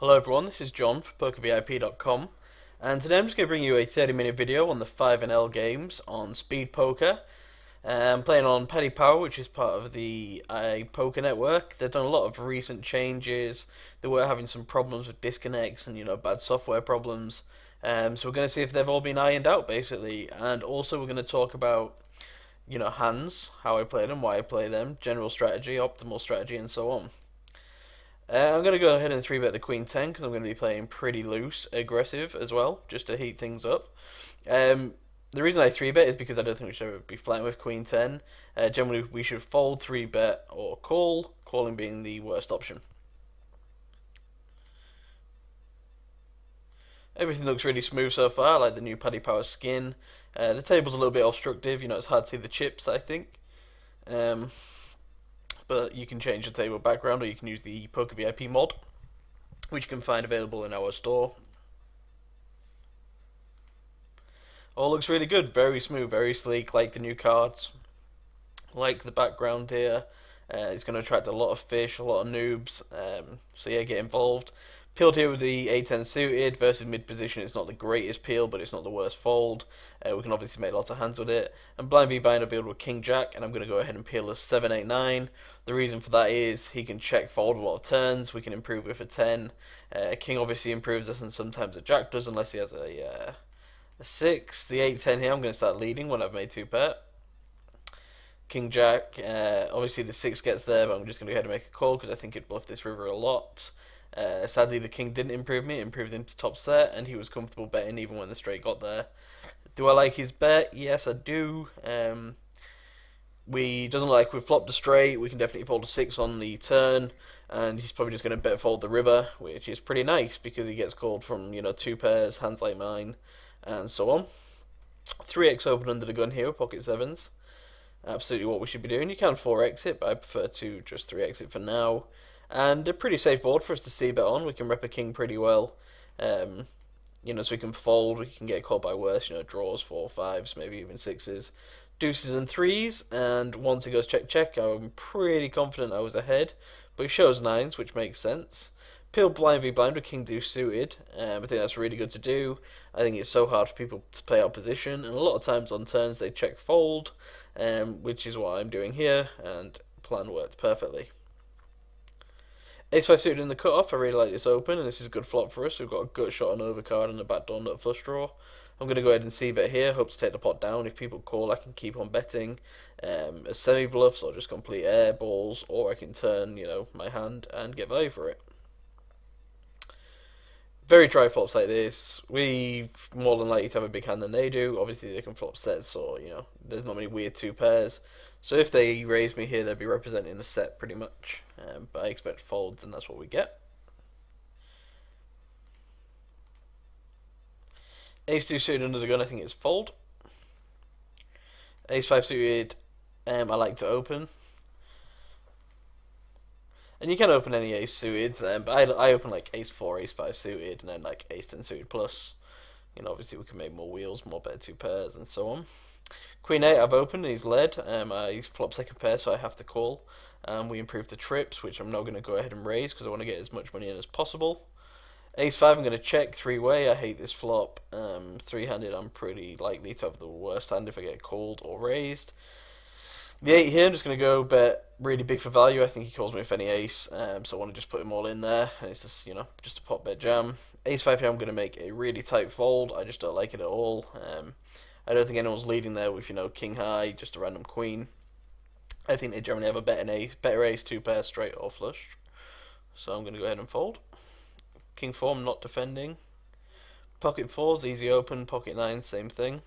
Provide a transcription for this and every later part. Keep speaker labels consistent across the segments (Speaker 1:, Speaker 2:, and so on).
Speaker 1: Hello everyone, this is John from PokerVIP.com, and today I'm just going to bring you a 30-minute video on the 5NL games on Speed Poker. I'm playing on Paddy Power, which is part of the Poker network. They've done a lot of recent changes. They were having some problems with disconnects and bad software problems. So we're going to see if they've all been ironed out basically, and also we're going to talk about hands, how I play them, why I play them, general strategy, optimal strategy, and so on. I'm going to go ahead and 3-bet the Queen 10 because I'm going to be playing pretty loose, aggressive as well, just to heat things up. The reason I 3-bet is because I don't think we should ever be flatting with Queen 10. Generally, we should fold, 3-bet, or call, calling being the worst option. Everything looks really smooth so far, I like the new Paddy Power skin. The table's a little bit obstructive, it's hard to see the chips, I think. But you can change the table background, or you can use the Poker VIP mod, which you can find available in our store. All looks really good, very smooth, very sleek, like the new cards, like the background here. It's going to attract a lot of fish, a lot of noobs, so yeah, get involved. Peeled here with the A10 suited versus mid position. It's not the greatest peel, but it's not the worst fold. We can obviously make lots of hands with it. And blind v blind, I build with King Jack, and I'm going to go ahead and peel a 7-8-9. The reason for that is he can check fold a lot of turns. We can improve with a 10. King obviously improves us, and sometimes a Jack does, unless he has a 6. The 8-10 here, I'm going to start leading when I've made 2-pair. King Jack, obviously the 6 gets there, but I'm just going to go ahead and make a call because I think it'd bluff this river a lot. Sadly, the king didn't improve me. It improved him to top set, and he was comfortable betting even when the straight got there. Do I like his bet? Yes, I do. We doesn't like we've flopped a straight. We can definitely fold a 6 on the turn, and he's probably just going to bet fold the river, which is pretty nice because he gets called from 2 pairs, hands like mine, and so on. 3x open under the gun here with pocket 7s. Absolutely what we should be doing. You can 4x it, but I prefer to just 3x it for now. And a pretty safe board for us to c-bet on. We can rep a king pretty well. So we can fold, we can get called by worse, draws, 4, 5s, maybe even 6s, deuces and 3s, and once it goes check check, I'm pretty confident I was ahead, but he shows 9s, which makes sense. Peel blind v blind with king deuce suited. I think that's really good to do. I think it's so hard for people to play out position, and a lot of times on turns they check fold, which is what I'm doing here, and plan worked perfectly. Ace-5 suited in the cutoff, I really like this open, and this is a good flop for us. We've got a gut shot on overcard and a backdoor nut flush draw. I'm going to go ahead and c-bet here, hope to take the pot down. If people call, I can keep on betting as semi-bluffs or just complete air balls, or I can turn, my hand and get value for it. Very dry flops like this, we more than likely to have a big hand than they do. Obviously they can flop sets, or there's not many weird 2 pairs. So if they raise me here, they'll be representing a set pretty much. But I expect folds, and that's what we get. Ace-2 suited under the gun, I think it's fold. Ace-5 suited, I like to open. And you can open any ace suited, but I open like ace-4, ace-5 suited, and then like ace-10 suited plus. Obviously we can make more wheels, more better 2 pairs, and so on. Queen 8 I've opened, he's led. I flop second pair, so I have to call. We improve the trips, which I'm not going to go ahead and raise because I want to get as much money in as possible. Ace-5 I'm going to check 3-way. I hate this flop. 3-handed I'm pretty likely to have the worst hand if I get called or raised. The 8 here, I'm just going to go bet really big for value. I think he calls me with any ace, so I want to just put him all in there. And it's just, just a pot bet jam. Ace-5 here, I'm going to make a really tight fold. I just don't like it at all. I don't think anyone's leading there with, king high, just a random queen. I think they generally have a better ace, 2 pair, straight or flush. So I'm going to go ahead and fold. King 4, I'm not defending. Pocket 4's easy open, pocket 9, same thing.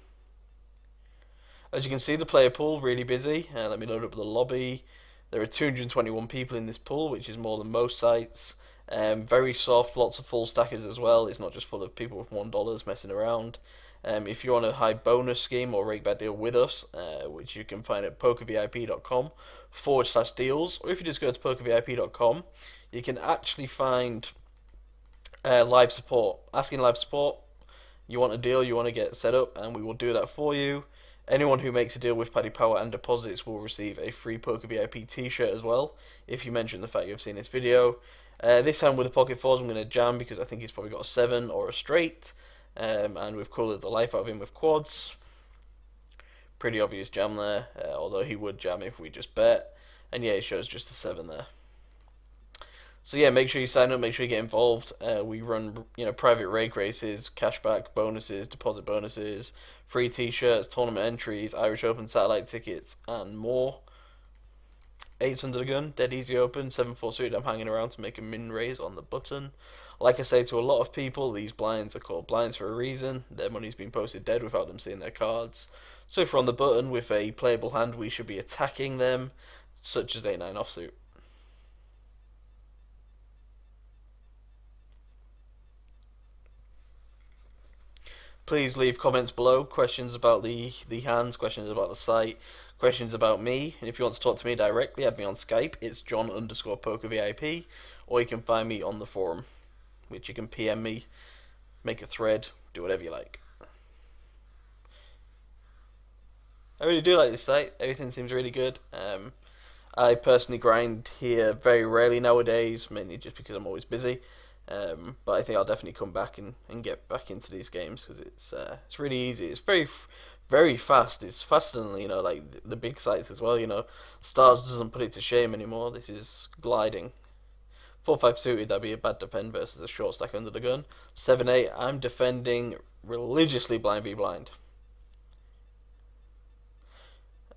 Speaker 1: As you can see, the player pool really busy. Let me load up the lobby. There are 221 people in this pool, which is more than most sites. Very soft, lots of full stackers as well. It's not just full of people with $1 messing around. If you're on a high bonus scheme or rake bad deal with us, which you can find at pokervip.com/deals, or if you just go to pokervip.com, you can actually find live support. Asking live support, you want a deal, you want to get set up, and we will do that for you. Anyone who makes a deal with Paddy Power and deposits will receive a free Poker VIP t-shirt as well, if you mention the fact you've seen this video. This hand with the pocket fours, I'm going to jam because I think he's probably got a 7 or a straight, and we've colored the life out of him with quads. Pretty obvious jam there, although he would jam if we just bet. And yeah, it shows just a 7 there. So yeah, make sure you sign up, make sure you get involved. We run, private rake races, cashback bonuses, deposit bonuses, free t-shirts, tournament entries, Irish Open satellite tickets, and more. 8's under the gun, dead easy open, 7-4 suited. I'm hanging around to make a min raise on the button. Like I say to a lot of people, these blinds are called blinds for a reason. Their money's been posted dead without them seeing their cards. So if we're on the button with a playable hand, we should be attacking them, such as 8-9 offsuit. Please leave comments below, questions about the hands, questions about the site, questions about me. And if you want to talk to me directly, add me on Skype. It's John_PokerVIP, or you can find me on the forum, which you can PM me, make a thread, do whatever you like. I really do like this site. Everything seems really good. I personally grind here very rarely nowadays, mainly just because I'm always busy. But I think I'll definitely come back and get back into these games because it's really easy. It's very fast. It's faster than like the big sites as well. Stars doesn't put it to shame anymore. This is gliding. 4-5 suited, that'd be a bad defend versus a short stack under the gun. 7-8, I'm defending religiously blind v blind.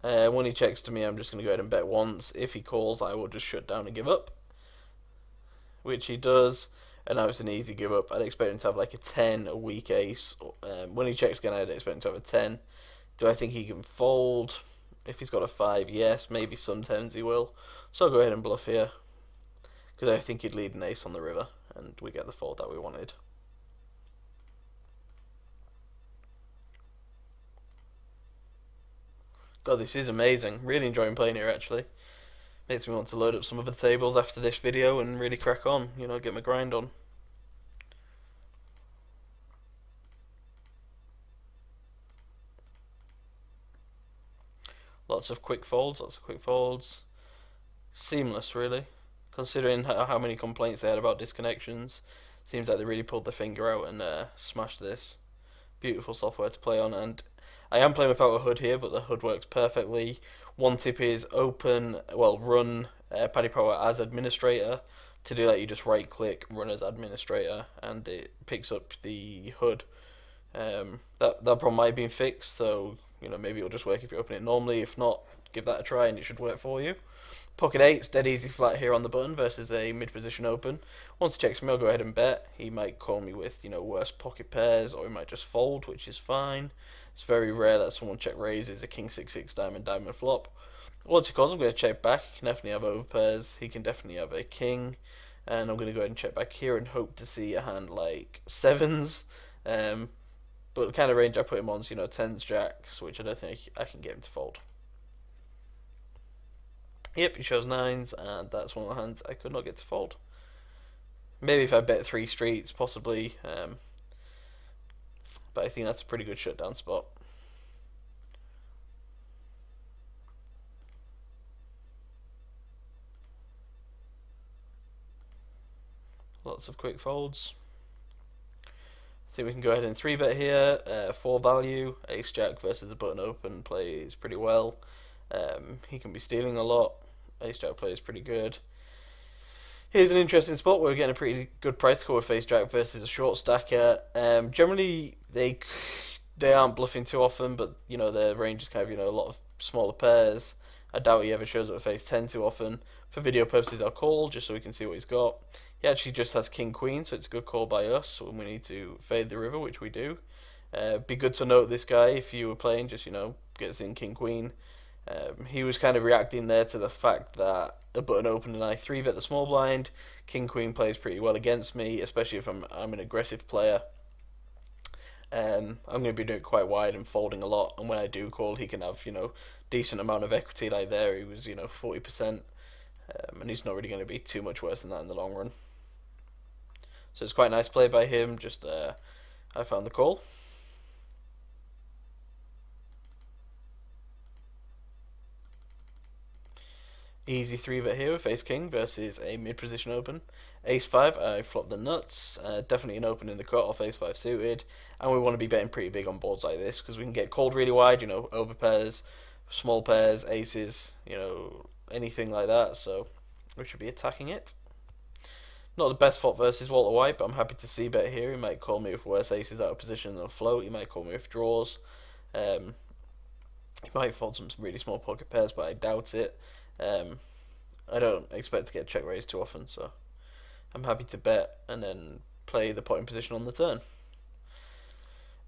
Speaker 1: When he checks to me, I'm just going to go ahead and bet once. If he calls, I will just shut down and give up, which he does. And now it's an easy give up. I'd expect him to have like a 10, a weak ace. When he checks again, I'd expect him to have a 10. Do I think he can fold? If he's got a 5, yes. Maybe sometimes he will. So I'll go ahead and bluff here, because I think he'd lead an ace on the river, and we get the fold that we wanted. God, this is amazing. Really enjoying playing here, actually. Makes me want to load up some other tables after this video and really crack on, get my grind on. Lots of quick folds. Seamless, really. Considering how many complaints they had about disconnections, seems like they really pulled their finger out and smashed this. Beautiful software to play on, and I am playing without a HUD here, but the HUD works perfectly. One tip is run Paddy Power as administrator. To do that, you just right click, run as administrator, and it picks up the HUD. That problem might have been fixed, so maybe it'll just work if you open it normally. If not, give that a try and it should work for you. Pocket 8's dead easy flat here on the button versus a mid position open. Once he checks me, I'll go ahead and bet. He might call me with worse pocket pairs, or he might just fold, which is fine. It's very rare that someone check raises a king 6-6 diamond flop. Once he calls, I'm going to check back. He can definitely have over pairs. He can definitely have a king, and I'm going to go ahead and check back here and hope to see a hand like 7s. But the kind of range I put him on is 10s, jacks, which I don't think I can get him to fold. Yep, he shows 9s, and that's one of the hands I could not get to fold. Maybe if I bet 3 streets, possibly, but I think that's a pretty good shutdown spot. Lots of quick folds. I think we can go ahead and 3-bet here. 4 value, ace jack versus the button open plays pretty well. He can be stealing a lot. Ace jack plays pretty good. Here's an interesting spot where we're getting a pretty good price call with ace jack versus a short stacker. Generally, they aren't bluffing too often, but their range is kind of a lot of smaller pairs. I doubt he ever shows up with ace 10 too often. For video purposes, I'll call just so we can see what he's got. He actually just has king queen, so it's a good call by us when we need to fade the river, which we do. Be good to note this guy if you were playing, just gets in king queen. He was kind of reacting there to the fact that a button open and I 3-bet the small blind. King queen plays pretty well against me, especially if I'm an aggressive player. I'm going to be doing it quite wide and folding a lot, and when I do call, he can have decent amount of equity. Like there, he was 40%, and he's not really going to be too much worse than that in the long run. So it's quite a nice play by him. Just I found the call. Easy 3-bet here with Ace King versus a mid position open. Ace 5, I flop the nuts. Definitely an open in the cut off Ace 5 suited. And we want to be betting pretty big on boards like this because we can get called really wide, over pairs, small pairs, aces, anything like that. So we should be attacking it. Not the best flop versus Walter White, but I'm happy to see bet here. He might call me with worse aces out of position than a float. He might call me with draws. He might fold some really small pocket pairs, but I doubt it. I don't expect to get check raised too often, so I'm happy to bet and then play the potting position on the turn.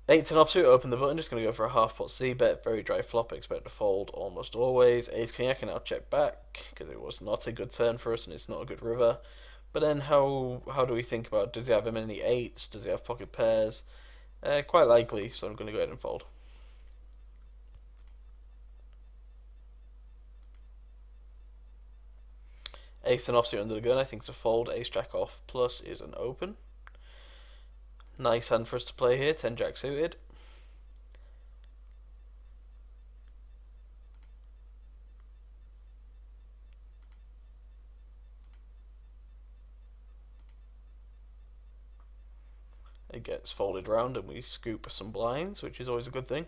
Speaker 1: 8-10 offsuit, open the button, just going to go for a half pot C bet, very dry flop, expect to fold almost always. Ace King, I can now check back, because it was not a good turn for us and it's not a good river. But then how do we think about, does he have many 8s, does he have pocket pairs? Quite likely, so I'm going to go ahead and fold. Ace 10 offsuit under the gun, I think it's a fold. Ace Jack off plus is an open. Nice hand for us to play here, 10 Jack suited. It gets folded round and we scoop some blinds, which is always a good thing.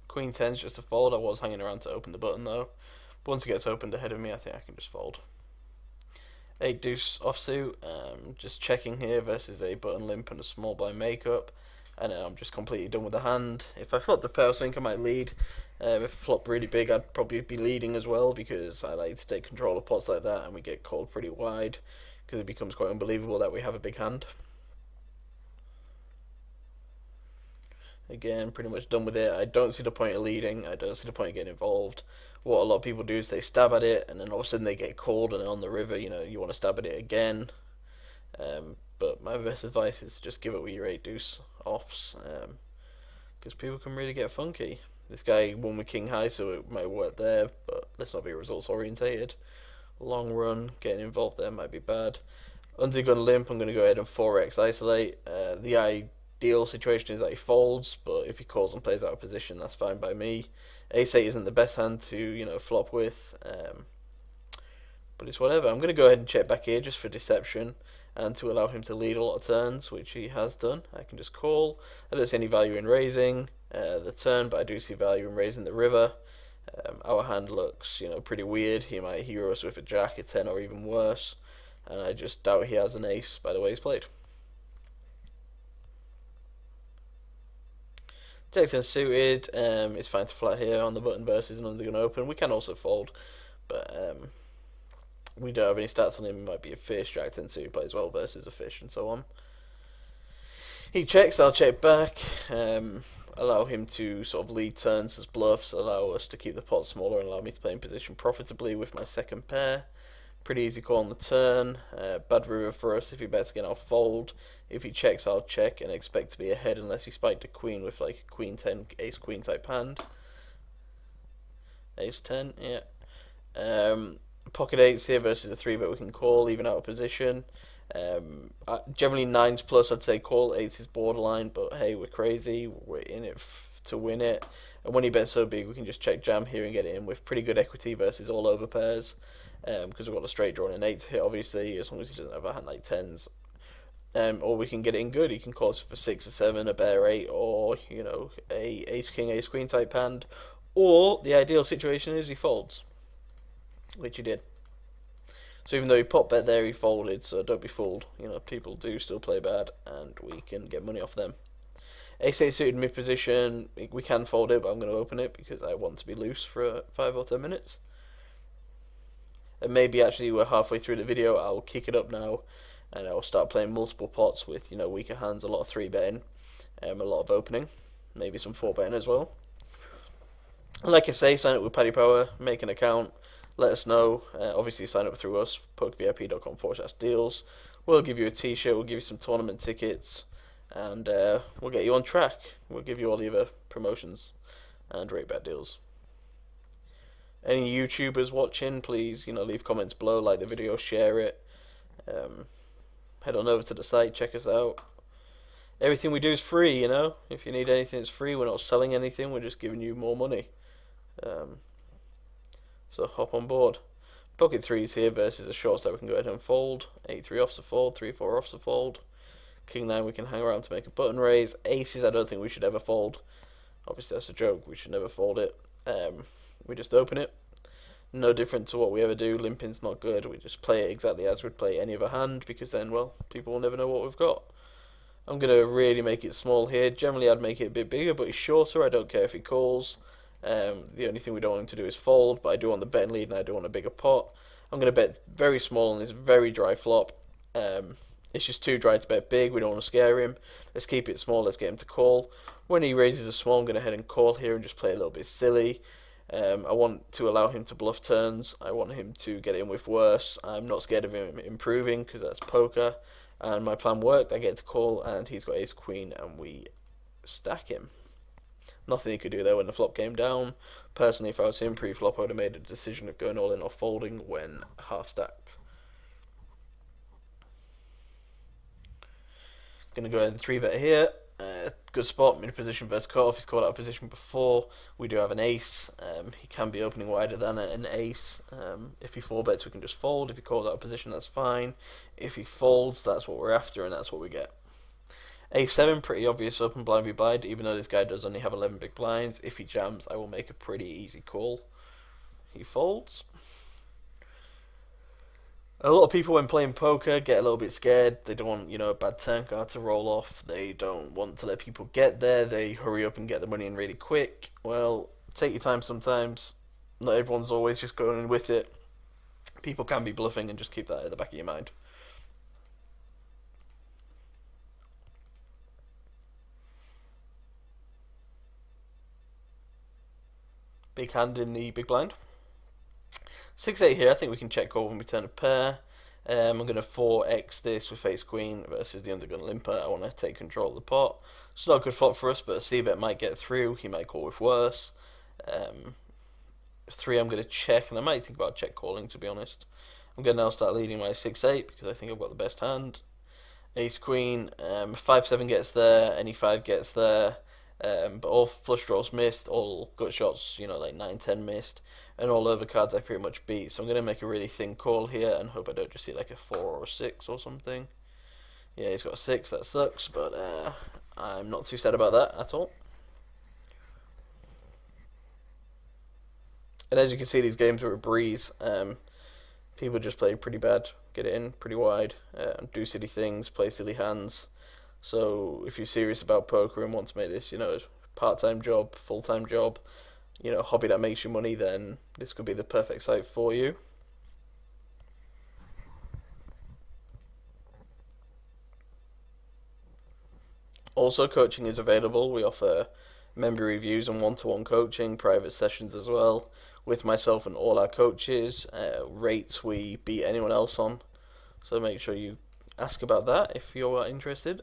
Speaker 1: Queen 10's just a fold. I was hanging around to open the button though. But once it gets opened ahead of me, I think I can just fold. 8 deuce offsuit, just checking here versus a button limp and a small blind makeup. And then I'm just completely done with the hand. If I flop the pair, I think I might lead. If I flop really big, I'd probably be leading as well because I like to take control of pots like that and we get called pretty wide because it becomes quite unbelievable that we have a big hand. Again, pretty much done with it. I don't see the point of leading. I don't see the point of getting involved. What a lot of people do is they stab at it and then all of a sudden they get called and then on the river, you want to stab at it again. But my best advice is just give it with your 8 deuce offs because people can really get funky. This guy won with king high, so it might work there, but let's not be results orientated. Long run, getting involved there might be bad. Undergun limp, I'm going to go ahead and 4x isolate. The ideal situation is that he folds, but if he calls and plays out of position, that's fine by me. Ace 8 isn't the best hand to flop with, but it's whatever. I'm going to go ahead and check back here just for deception and to allow him to lead a lot of turns, which he has done. I can just call. I don't see any value in raising the turn, but I do see value in raising the river. Our hand looks pretty weird. He might hero us with a jack, a 10, or even worse, and I just doubt he has an ace by the way he's played. Jack 10 suited, it's fine to flat here on the button versus an undergun open. We can also fold, but we don't have any stats on him. He might be a fish. Jack 10 suited plays well versus a fish and so on. He checks, I'll check back, allow him to sort of lead turns as bluffs, allow us to keep the pot smaller and allow me to play in position profitably with my second pair. Pretty easy call on the turn. Bad river for us. If he bets again, I'll fold. If he checks, I'll check and expect to be ahead unless he spiked a queen with like a queen 10, ace queen type hand. Ace 10, yeah. Pocket 8s here versus a 3-bet we can call, even out of position. Generally 9s plus, I'd say call. 8s is borderline, but hey, we're crazy. We're in it to win it. And when he bets so big, we can just check jam here and get it in with pretty good equity versus all over pairs. Because we've got a straight draw and an 8 to hit, obviously, as long as he doesn't have a hand like 10s. Or we can get it in good. He can call us for 6 or 7, a bear 8, or, a ace king, ace queen type hand. Or the ideal situation is he folds, which he did. So even though he pot bet there, he folded, so don't be fooled. People do still play bad, and we can get money off them. Ace 8 suited mid position, we can fold it, but I'm going to open it because I want to be loose for 5 or 10 minutes. And maybe actually we're halfway through the video, I'll kick it up now, and I'll start playing multiple pots with, weaker hands, a lot of 3-betting, a lot of opening, maybe some 4-betting as well. And like I say, sign up with Paddy Power, make an account, let us know. Obviously sign up through us, pokervip.com/deals. We'll give you a t-shirt, we'll give you some tournament tickets, and we'll get you on track. We'll give you all the other promotions and rate bet deals. Any YouTubers watching, please, leave comments below, like the video, share it. Head on over to the site, check us out. Everything we do is free, you know. If you need anything, it's free. We're not selling anything. We're just giving you more money. Um, so hop on board. Pocket threes here versus a short stack we can go ahead and fold. 8-3 offs a fold, 3-4 offs a fold. King 9 we can hang around to make a button raise. Aces I don't think we should ever fold. Obviously that's a joke, we should never fold it. We just open it. No different to what we ever do. Limping's not good. We just play it exactly as we'd play any other hand, because then, well, people will never know what we've got. I'm going to really make it small here. Generally I'd make it a bit bigger, but he's shorter. I don't care if he calls. The only thing we don't want him to do is fold, but I do want the betting lead and I do want a bigger pot. I'm going to bet very small on this very dry flop. It's just too dry to bet big. We don't want to scare him. Let's keep it small. Let's get him to call. When he raises a small, I'm going to head and call here and just play a little bit silly. I want to allow him to bluff turns. I want him to get in with worse. I'm not scared of him improving because that's poker. And my plan worked. I get to call and he's got ace queen and we stack him. Nothing he could do there when the flop came down. Personally, if I was him pre-flop, I would have made a decision of going all in or folding when half stacked. Going to go ahead and 3-bet here. Good spot, mid position versus cutoff. He's called out of position before. We do have an ace. He can be opening wider than an ace. If he 4-bets, we can just fold. If he calls out of position, that's fine. If he folds, that's what we're after, and that's what we get. A7, pretty obvious open blind be blind, even though this guy does only have 11 big blinds. If he jams, I will make a pretty easy call. He folds. A lot of people when playing poker get a little bit scared. They don't want, a bad turn card to roll off. They don't want to let people get there. They hurry up and get the money in really quick. Well, take your time sometimes. Not everyone's always just going in with it. People can be bluffing, and just keep that at the back of your mind. Big hand in the big blind. 6-8 here, I think we can check call when we turn a pair. I'm going to 4x this with ace queen versus the undergun limper. I want to take control of the pot. It's not a good flop for us, but a c-bet might get through. He might call with worse. 3 I'm going to check, and I might think about check calling, to be honest. I'm going to now start leading my 6-8 because I think I've got the best hand. Ace queen, 5-7 gets there, any 5 gets there. But all flush draws missed, all gut shots, like 9-10 missed, and all over cards I pretty much beat. So I'm going to make a really thin call here and hope I don't just see like a 4 or a 6 or something. Yeah, he's got a 6, that sucks, but I'm not too sad about that at all. And as you can see, these games are a breeze. People just play pretty bad, get it in pretty wide, do silly things, play silly hands. So if you're serious about poker and want to make this, a part-time job, full-time job, hobby that makes you money, then this could be the perfect site for you. Also, coaching is available. We offer member reviews and one-to-one coaching, private sessions as well, with myself and all our coaches. Rates we beat anyone else on, so make sure you ask about that if you're interested.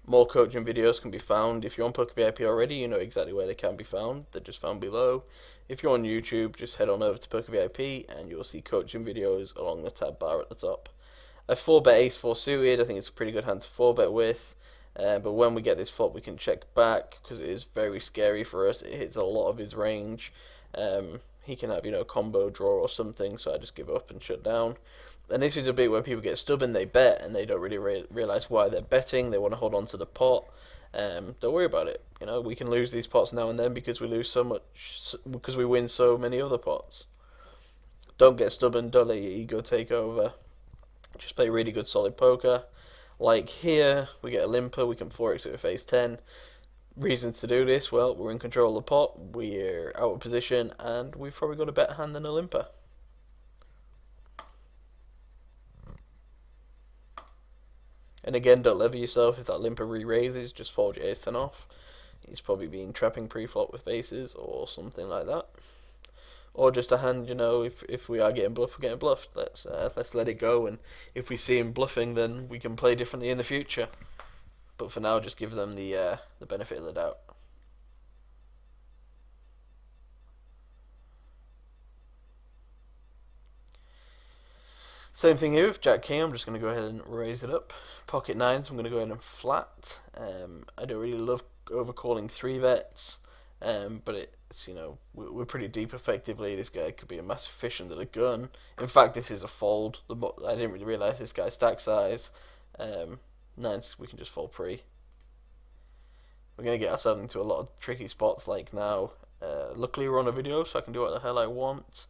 Speaker 1: More coaching videos can be found. If you're on Poker VIP already, you know exactly where they can be found. They're just found below. If you're on YouTube, just head on over to Poker VIP and you'll see coaching videos along the tab bar at the top. A 4-bet ace 4 suited, I think it's a pretty good hand to 4-bet with. But when we get this flop, we can check back because it is very scary for us. It hits a lot of his range. He can have, combo draw or something, so I just give up and shut down. And this is a bit where people get stubborn, they bet, and they don't really realise why they're betting. They want to hold on to the pot. Don't worry about it. We can lose these pots now and then because we lose so much, because we win so many other pots. Don't get stubborn, don't let your ego take over. Just play really good solid poker. Like here, we get a limper, we can 4x it with ace 10. Reasons to do this, well, we're in control of the pot, we're out of position, and we've probably got a better hand than a limper. And again, don't lever yourself. If that limper re-raises, just fold your ace 10 off. He's probably been trapping pre-flop with aces or something like that. Or just a hand, if we are getting bluffed, we're getting bluffed. Let's let it go, and if we see him bluffing, then we can play differently in the future. But for now, just give them the benefit of the doubt. Same thing here with Jack King. I'm just going to go ahead and raise it up. Pocket nines, I'm going to go ahead and flat. I don't really love overcalling 3-bets, but it's, you know, we're pretty deep effectively. This guy could be a massive fish under the gun. In fact, this is a fold. I didn't really realise this guy's stack size. Nines, we can just fold pre. We're going to get ourselves into a lot of tricky spots like now. Luckily we're on a video, so I can do what the hell I want.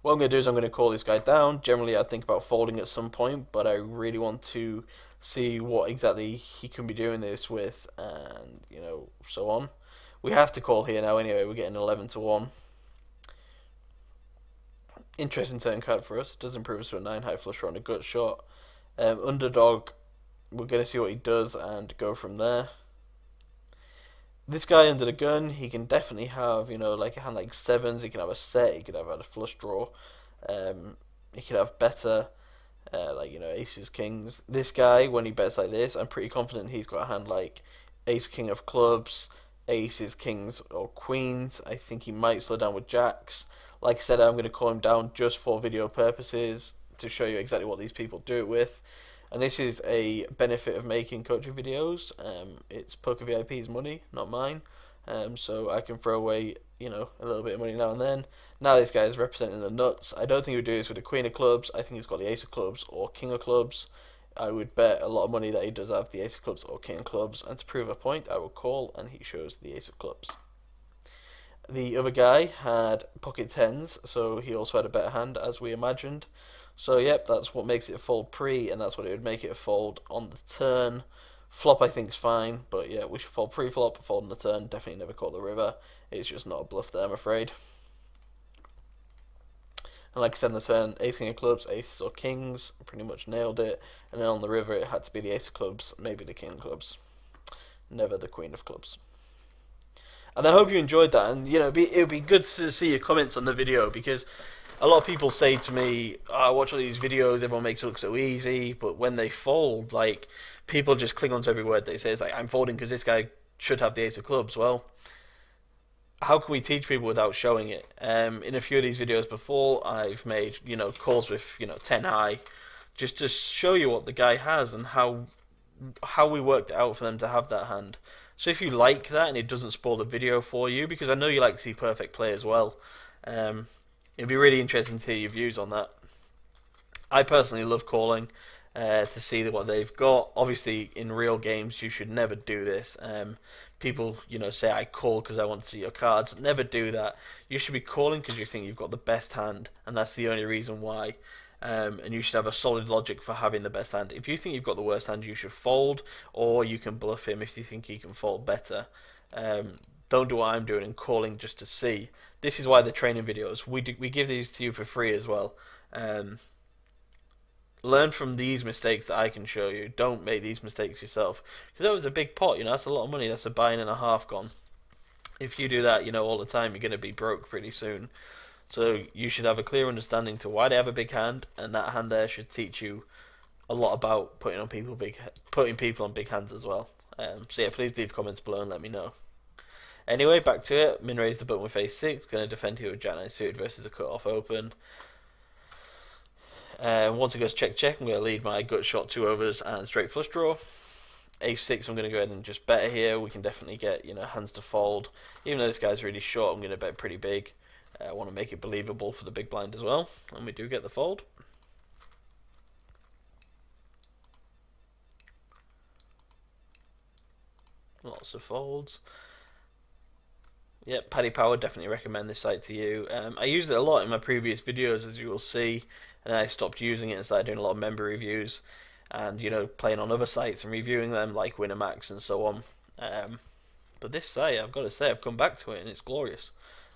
Speaker 1: What I'm going to do is I'm going to call this guy down. Generally I think about folding at some point, but I really want to see what exactly he can be doing this with, and, you know, so on. We have to call here now anyway. We're getting 11-1. Interesting turn card for us. Does improve us to a 9 high flush draw and a gut shot. Underdog, we're going to see what he does and go from there. This guy under the gun, he can definitely have, you know, like a hand like sevens. He can have a set. He could have had a flush draw. He could have better, like, you know, aces, kings. This guy, when he bets like this, I'm pretty confident he's got a hand like ace, king of clubs, aces, kings, or queens. I think he might slow down with jacks. Like I said, I'm going to call him down just for video purposes to show you exactly what these people do it with. And this is a benefit of making coaching videos. It's Poker VIP's money, not mine. So I can throw away, you know, a little bit of money now and then. Now this guy is representing the nuts. I don't think he would do this with the queen of clubs. I think he's got the ace of clubs or king of clubs. I would bet a lot of money that he does have the ace of clubs or king of clubs. And to prove a point, I will call, and he shows the ace of clubs. The other guy had pocket tens, so he also had a better hand, as we imagined. So yep, that's what makes it a fold pre, and that's what it would make it a fold on the turn. Flop I think is fine, but yeah, we should fold pre-flop, fold on the turn. Definitely never call the river. It's just not a bluff there, I'm afraid. And like I said on the turn, ace, king of clubs, aces or kings, pretty much nailed it. And then on the river it had to be the ace of clubs, maybe the king of clubs. Never the queen of clubs. And I hope you enjoyed that, and you know, it would be good to see your comments on the video, because a lot of people say to me, oh, I watch all these videos, everyone makes it look so easy, but when they fold, like, people just cling on to every word they say. It's like, I'm folding because this guy should have the ace of clubs. Well, how can we teach people without showing it? In a few of these videos before, I've made, you know, calls with, you know, 10 high, just to show you what the guy has and how we worked it out for them to have that hand. So if you like that and it doesn't spoil the video for you, because I know you like to see perfect play as well, it'd be really interesting to hear your views on that. I personally love calling to see what they've got. Obviously, in real games, you should never do this. People, you know, say I call because I want to see your cards. Never do that. You should be calling because you think you've got the best hand, and that's the only reason why. And you should have a solid logic for having the best hand. If you think you've got the worst hand, you should fold, or you can bluff him if you think he can fold better. Don't do what I'm doing and calling just to see. This is why the training videos, we give these to you for free as well. Learn from these mistakes that I can show you. Don't make these mistakes yourself, because that was a big pot. You know, that's a lot of money. That's a buy-in and a half gone. If you do that, you know, all the time, you're going to be broke pretty soon. So you should have a clear understanding to why they have a big hand, and that hand there should teach you a lot about putting people on big hands as well. So yeah, please leave comments below and let me know. Anyway, back to it. Min raised the button with ace 6. Going to defend here with jack 9 suited versus a cut off open. Once it goes check check, I'm going to lead my gut shot 2 overs and straight flush draw. Ace 6, I'm going to go ahead and just bet here. We can definitely get, you know, hands to fold. Even though this guy's really short, I'm going to bet pretty big. I want to make it believable for the big blind as well, and we do get the fold. Lots of folds. Yep, Paddy Power, definitely recommend this site to you. I used it a lot in my previous videos, as you will see, and I stopped using it and started doing a lot of member reviews, and, you know, playing on other sites and reviewing them like Winamax and so on. But this site, I've got to say, I've come back to it and it's glorious.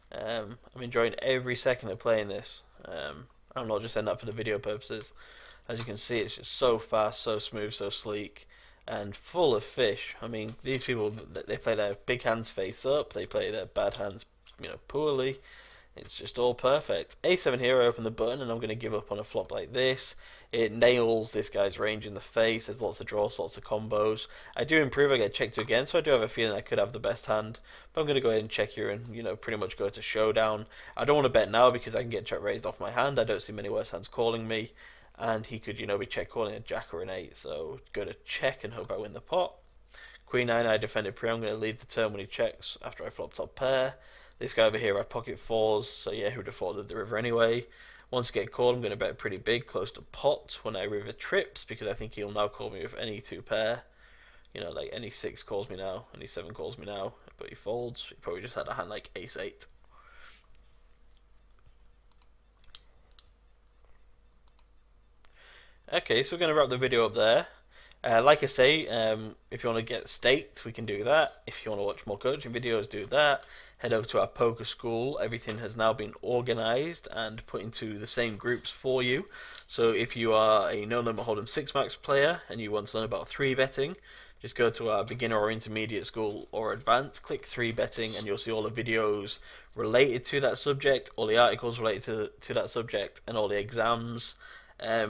Speaker 1: I'm enjoying every second of playing this. I'm not just saying that for the video purposes. As you can see, it's just so fast, so smooth, so sleek, and full of fish. I mean, these people, they play their big hands face up, they play their bad hands, you know, poorly. It's just all perfect. A7 here, I open the button and I'm going to give up on a flop like this. It nails this guy's range in the face. There's lots of draws, lots of combos. I do improve, I get checked again, so I do have a feeling I could have the best hand. But I'm going to go ahead and check here and, pretty much go to showdown. I don't want to bet now because I can get check raised off my hand. I don't see many worse hands calling me. And he could, be check calling a jack or an 8. So go to check and hope I win the pot. Queen 9, I defended pre. I'm going to lead the turn when he checks after I flop top pair. This guy over here, I pocket 4s, so yeah, he would have folded the river anyway. Once I get called, I'm going to bet pretty big, close to pot when I river trips, because I think he'll now call me with any 2 pair. Like any 6 calls me now, any 7 calls me now, but he folds. He probably just had a hand like ace 8. Okay, so we're going to wrap the video up there. Like I say, if you want to get staked, we can do that. If you want to watch more coaching videos, do that. Head over to our poker school. Everything has now been organized and put into the same groups for you. So if you are a No Limit Hold'em 6 Max player and you want to learn about 3 betting, just go to our beginner or intermediate school or advanced, click 3 betting, and you'll see all the videos related to that subject, all the articles related to that subject, and all the exams.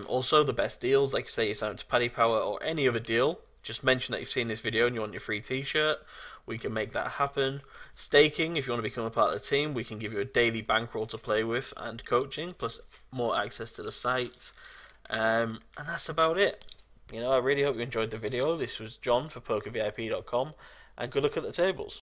Speaker 1: Also, the best deals, like say you sign up to Paddy Power or any other deal, just mention that you've seen this video and you want your free t-shirt. We can make that happen. Staking, if you want to become a part of the team, we can give you a daily bankroll to play with and coaching, plus more access to the site. And that's about it. I really hope you enjoyed the video. This was John for PokerVIP.com, and good luck at the tables.